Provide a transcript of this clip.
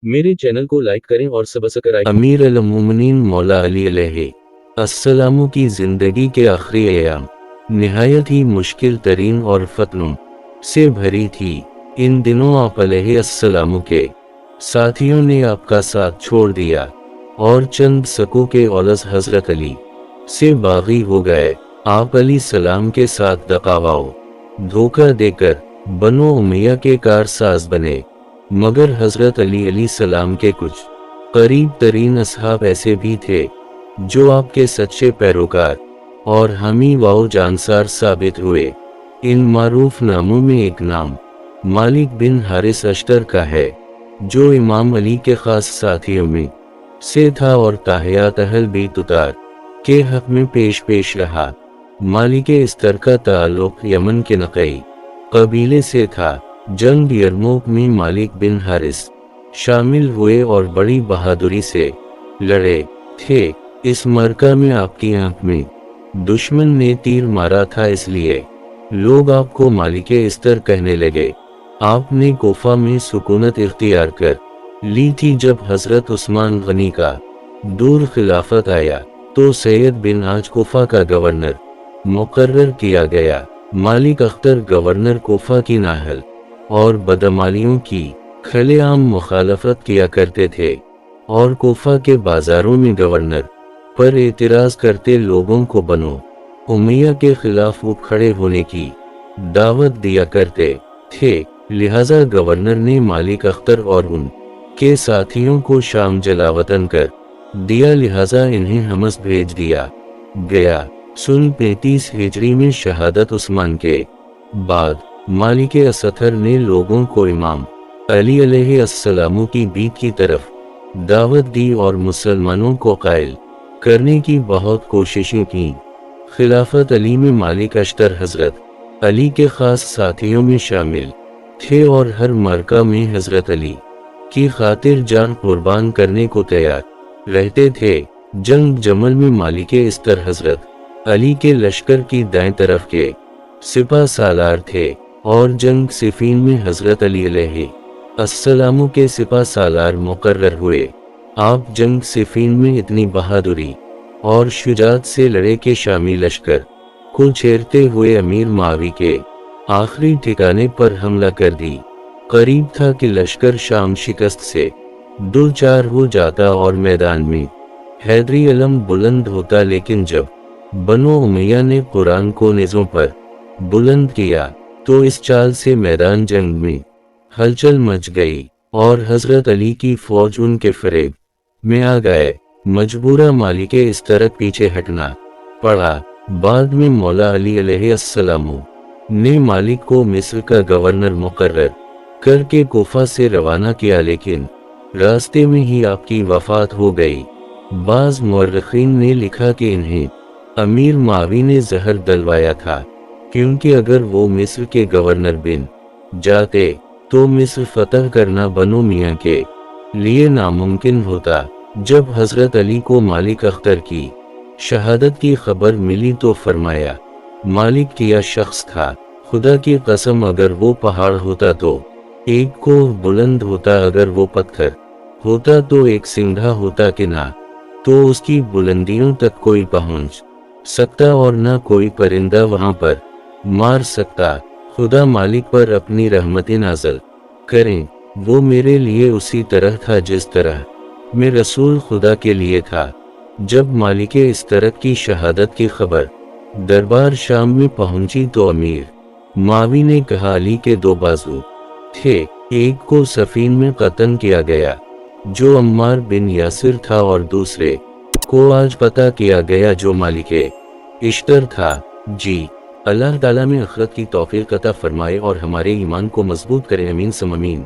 मेरे चैनल को लाइक करें और सब्सक्राइब। अमीर अल मोमिनीन मौला अली अलैहि अस्सलामु की ज़िंदगी के आखिरी अयाम निहायत ही मुश्किल तरीन और फतनों से भरी थी। इन दिनों आप अलैहि अस्सलामु के साथियों ने आपका साथ छोड़ दिया और चंद सकों के औलस हजरत अली से बागी हो गए। आप अली सलाम के साथ दकावाओ धोखा देकर बनो उमैया के कारसाज बने, मगर हजरत अली सलाम के कुछ करीब तरीन असहाब ऐसे भी थे जो आपके सच्चे पैरोकार और हामी वाओ जानसार साबित हुए। इन मारूफ नामों में एक नाम मालिक बिन हारिस अश्तर का है, जो इमाम अली के खास साथियों में से था और ताहियात अहल बैत उतार के हक में पेश रहा। मालिक इस्तर का ताल्लुक यमन के नकई कबीले से था। जंग यरमूक में मालिक बिन हारिस शामिल हुए और बड़ी बहादुरी से लड़े थे। इस मरका में आपकी आंख में दुश्मन ने तीर मारा था, इसलिए लोग आपको मालिक इस्तर कहने लगे। आपने कोफा में सुकूनत इख्तियार कर ली थी। जब हजरत उस्मान गनी का दूर खिलाफत आया तो सैयद बिन आज कोफा का गवर्नर मुकर्रर किया गया। मालिक अख्तर गवर्नर कोफा की नाहल और बदमालियों की खुलेआम मुखालफत किया करते थे और कोफा के बाजारों में गवर्नर पर एतराज करते लोगों को बनो उमैया के खिलाफ उठ खड़े होने की दावत दिया करते थे। लिहाजा गवर्नर ने मालिक अख्तर और उन के साथियों को शाम जलावतन कर दिया, लिहाजा इन्हें हमस भेज दिया गया। सन 35 हिजरी में शहादत उस्मान के बाद मालिक असथर ने लोगों को इमाम अली अलैहि अस्सलामु की बीत की तरफ दावत दी और मुसलमानों को कायल करने की बहुत कोशिशें की। खिलाफत अली में मालिक अश्तर हजरत अली के खास साथियों में शामिल थे और हर मरका में हजरत अली की खातिर जान कुर्बान करने को तैयार रहते थे। जंग जमल में मालिक इस्तर हजरत अली के लश्कर की दाएं तरफ के सिपा सालार थे और जंग सिफीन में हजरत अली अलैहि अस्सलामु के सिपा सालार मुकर्रर हुए। आप जंग सिफीन में इतनी बहादुरी और शुजात से लड़े के शामी लश्कर को छेड़ते हुए अमीर मावी के आखिरी ठिकाने पर हमला कर दी। करीब था कि लश्कर शाम शिकस्त से दो चार हो जाता और मैदान में हैदरी अलम बुलंद होता, लेकिन जब बनो उमैया ने कुरान को नेज़ों पर बुलंद किया तो इस चाल से मैदान जंग में हलचल मच गई और हजरत अली की फौज उनके फरेब में आ गए। मजबूरा मालिक इस तरह पीछे हटना पड़ा। बाद में मौला अली अलैहि अस्सलामु ने मालिक को मिस्र का गवर्नर मुकर्रर करके कोफा से रवाना किया, लेकिन रास्ते में ही आपकी वफात हो गई। बाज मुअर्रिखीन ने लिखा कि इन्हें अमीर मावी ने जहर दलवाया था, क्योंकि अगर वो मिस्र के गवर्नर बन जाते तो मिस्र फतह करना बनो मियाँ के लिए नामुमकिन होता। जब हजरत अली को मालिक अख्तर की शहादत की खबर मिली तो फरमाया, मालिक किया शख्स था, खुदा की कसम अगर वो पहाड़ होता तो एक को बुलंद होता, अगर वो पत्थर होता तो एक सिंघा होता, कि ना तो उसकी बुलंदियों तक कोई पहुंच सकता और ना कोई परिंदा वहां पर मार सकता। खुदा मालिक पर अपनी रहमतें नाज़िल करें। वो मेरे लिए उसी तरह था जिस तरह मैं रसूल खुदा के लिए था। जब मालिक इस तरह की शहादत की खबर दरबार शाम में पहुंची तो अमीर मावी ने कहा, अली के दो बाजू थे, एक को सफीन में कत्ल किया गया जो अम्मार बिन यासिर था और दूसरे को आज पता किया गया जो मालिक इश्तर था। जी अल्लाह ताला में आखिरत की तौफीक अता फरमाए और हमारे ईमान को मजबूत करे। अमीन सम अमीन।